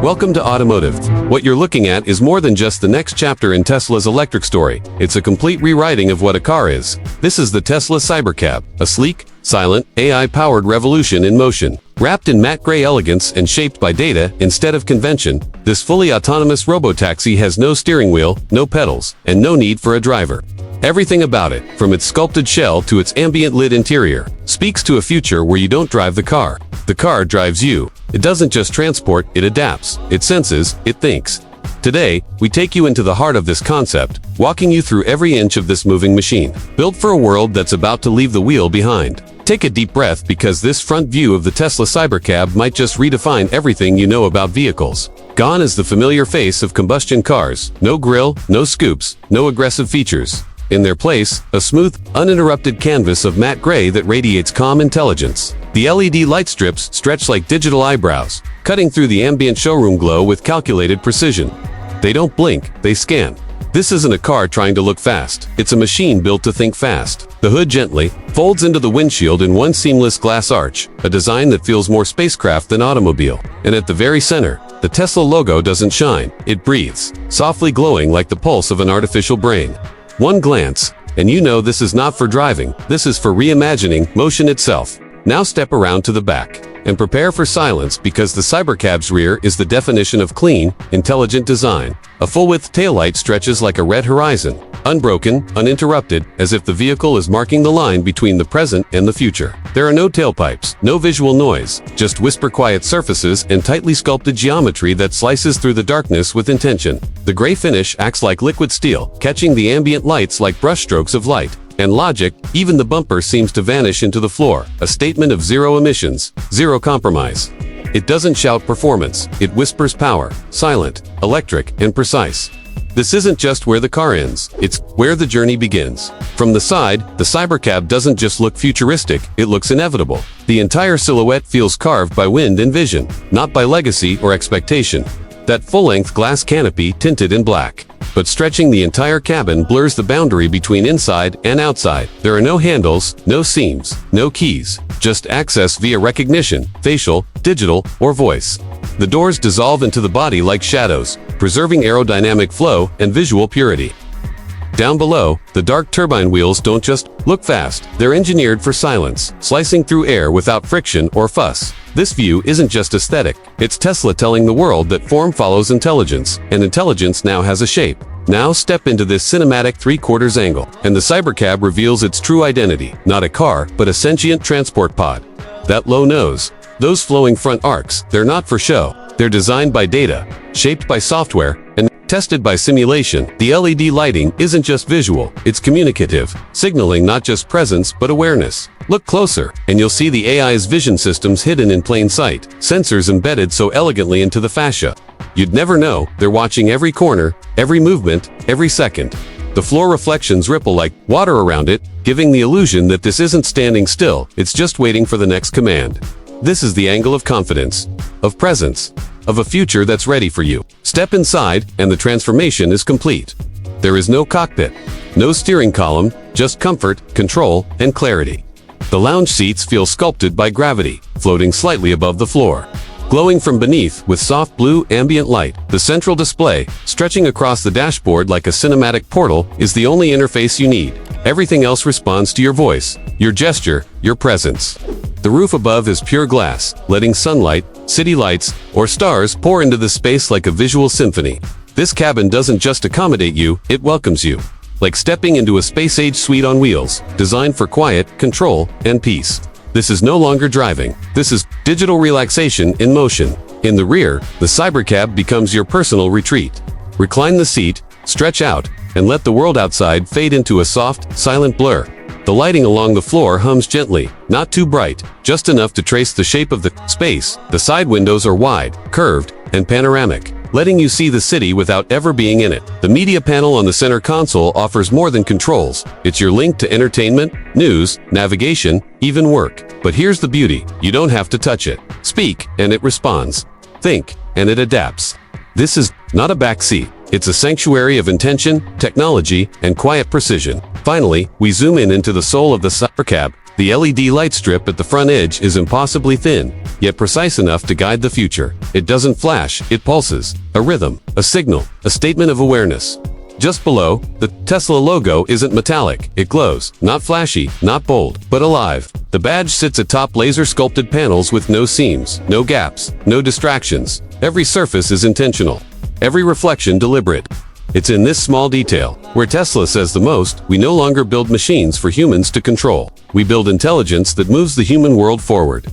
Welcome to Automotive. What you're looking at is more than just the next chapter in Tesla's electric story. It's a complete rewriting of what a car is. This is the Tesla Cybercab, a sleek, silent, AI-powered revolution in motion. Wrapped in matte gray elegance and shaped by data instead of convention, this fully autonomous robotaxi has no steering wheel, no pedals, and no need for a driver. Everything about it, from its sculpted shell to its ambient lit interior, speaks to a future where you don't drive the car. The car drives you. It doesn't just transport, it adapts, it senses, it thinks. Today, we take you into the heart of this concept, walking you through every inch of this moving machine, built for a world that's about to leave the wheel behind. Take a deep breath because this front view of the Tesla Cybercab might just redefine everything you know about vehicles. Gone is the familiar face of combustion cars. No grille, no scoops, no aggressive features. In their place, a smooth, uninterrupted canvas of matte gray that radiates calm intelligence. The LED light strips stretch like digital eyebrows, cutting through the ambient showroom glow with calculated precision. They don't blink, they scan. This isn't a car trying to look fast. It's a machine built to think fast. The hood gently folds into the windshield in one seamless glass arch, a design that feels more spacecraft than automobile. And at the very center, the Tesla logo doesn't shine, it breathes, softly glowing like the pulse of an artificial brain. One glance, and you know this is not for driving, this is for reimagining motion itself. Now step around to the back and prepare for silence because the Cybercab's rear is the definition of clean, intelligent design. A full-width taillight stretches like a red horizon, unbroken, uninterrupted, as if the vehicle is marking the line between the present and the future. There are no tailpipes, no visual noise, just whisper-quiet surfaces and tightly sculpted geometry that slices through the darkness with intention. The gray finish acts like liquid steel, catching the ambient lights like brushstrokes of light. And logic, even the bumper seems to vanish into the floor, a statement of zero emissions, zero compromise. It doesn't shout performance, it whispers power, silent, electric, and precise. This isn't just where the car ends, it's where the journey begins. From the side, the Cybercab doesn't just look futuristic, it looks inevitable. The entire silhouette feels carved by wind and vision, not by legacy or expectation. That full-length glass canopy tinted in black. But stretching the entire cabin blurs the boundary between inside and outside. There are no handles, no seams, no keys, just access via recognition, facial, digital, or voice. The doors dissolve into the body like shadows, preserving aerodynamic flow and visual purity. Down below, the dark turbine wheels don't just look fast, they're engineered for silence, slicing through air without friction or fuss. This view isn't just aesthetic, it's Tesla telling the world that form follows intelligence, and intelligence now has a shape. Now step into this cinematic 3/4 angle, and the Cybercab reveals its true identity, not a car, but a sentient transport pod. That low nose, those flowing front arcs, they're not for show. They're designed by data, shaped by software, and tested by simulation. The LED lighting isn't just visual, it's communicative, signaling not just presence but awareness. Look closer, and you'll see the AI's vision systems hidden in plain sight, sensors embedded so elegantly into the fascia. You'd never know, they're watching every corner, every movement, every second. The floor reflections ripple like water around it, giving the illusion that this isn't standing still, it's just waiting for the next command. This is the angle of confidence, of presence, of a future that's ready for you. Step inside, and the transformation is complete. There is no cockpit, no steering column, just comfort, control, and clarity. The lounge seats feel sculpted by gravity, floating slightly above the floor. Glowing from beneath with soft blue ambient light, the central display, stretching across the dashboard like a cinematic portal, is the only interface you need. Everything else responds to your voice, your gesture, your presence. The roof above is pure glass, letting sunlight, city lights, or stars pour into the space like a visual symphony. This cabin doesn't just accommodate you, it welcomes you. Like stepping into a space-age suite on wheels, designed for quiet, control, and peace. This is no longer driving. This is digital relaxation in motion. In the rear, the Cybercab becomes your personal retreat. Recline the seat, stretch out, and let the world outside fade into a soft, silent blur. The lighting along the floor hums gently, not too bright, just enough to trace the shape of the space. The side windows are wide, curved, and panoramic, letting you see the city without ever being in it. The media panel on the center console offers more than controls. It's your link to entertainment, news, navigation, even work. But here's the beauty, you don't have to touch it. Speak, and it responds. Think, and it adapts. This is not a backseat. It's a sanctuary of intention, technology, and quiet precision. Finally, we zoom in into the soul of the Cybercab, The LED light strip at the front edge is impossibly thin, yet precise enough to guide the future. It doesn't flash, it pulses. A rhythm, a signal, a statement of awareness. Just below, the Tesla logo isn't metallic. It glows, not flashy, not bold, but alive. The badge sits atop laser-sculpted panels with no seams, no gaps, no distractions. Every surface is intentional. Every reflection deliberate. It's in this small detail, where Tesla says the most, we no longer build machines for humans to control. We build intelligence that moves the human world forward.